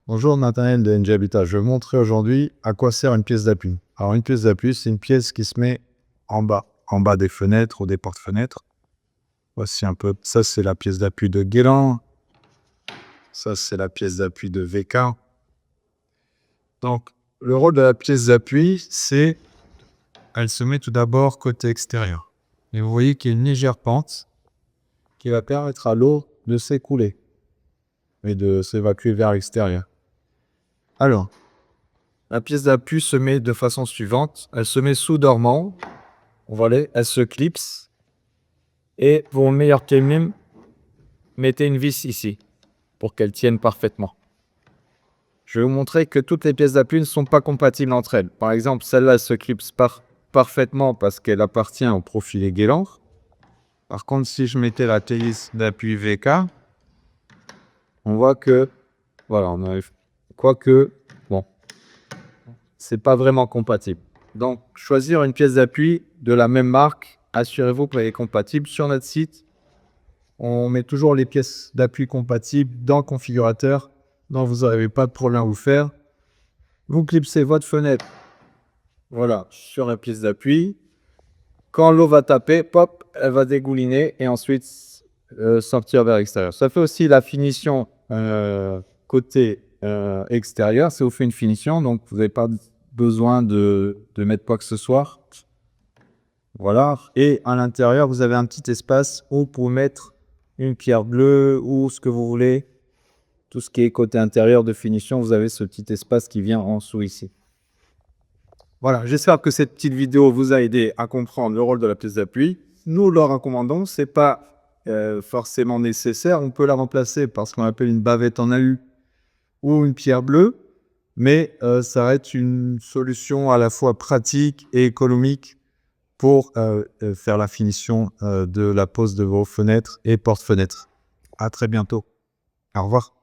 Bonjour Nathanaël de NG Habitat. Je vais vous montrer aujourd'hui à quoi sert une pièce d'appui. Alors une pièce d'appui, c'est une pièce qui se met en bas des fenêtres ou des porte-fenêtres. Voici un peu, ça c'est la pièce d'appui de Guélan, ça c'est la pièce d'appui de VK. Donc le rôle de la pièce d'appui, c'est, elle se met tout d'abord côté extérieur. Et vous voyez qu'il y a une légère pente qui va permettre à l'eau de s'écouler et de s'évacuer vers l'extérieur. Alors, la pièce d'appui se met de façon suivante. Elle se met sous dormant. Voilà, elle se clipse. Et pour le meilleur timing, mettez une vis ici pour qu'elle tienne parfaitement. Je vais vous montrer que toutes les pièces d'appui ne sont pas compatibles entre elles. Par exemple, celle-là se clipse parfaitement parce qu'elle appartient au profilé Guélan. Par contre, si je mettais la hélice d'appui VK, on voit que, voilà, on arrive. Quoique, bon, c'est pas vraiment compatible. Donc, choisir une pièce d'appui de la même marque, assurez-vous qu'elle est compatible. Sur notre site, on met toujours les pièces d'appui compatibles dans le configurateur, donc vous n'avez pas de problème à vous faire. Vous clipsez votre fenêtre, voilà, sur la pièce d'appui. Quand l'eau va taper, pop, elle va dégouliner et ensuite sortir vers l'extérieur. Ça fait aussi la finition côté extérieur. Ça vous fait une finition, donc vous n'avez pas besoin de mettre quoi que ce soit. Voilà. Et à l'intérieur, vous avez un petit espace où pour mettre une pierre bleue ou ce que vous voulez. Tout ce qui est côté intérieur de finition, vous avez ce petit espace qui vient en dessous ici. Voilà, j'espère que cette petite vidéo vous a aidé à comprendre le rôle de la pièce d'appui. Nous le recommandons, ce n'est pas forcément nécessaire. On peut la remplacer par ce qu'on appelle une bavette en alu ou une pierre bleue, mais ça reste une solution à la fois pratique et économique pour faire la finition de la pose de vos fenêtres et porte-fenêtres. À très bientôt. Au revoir.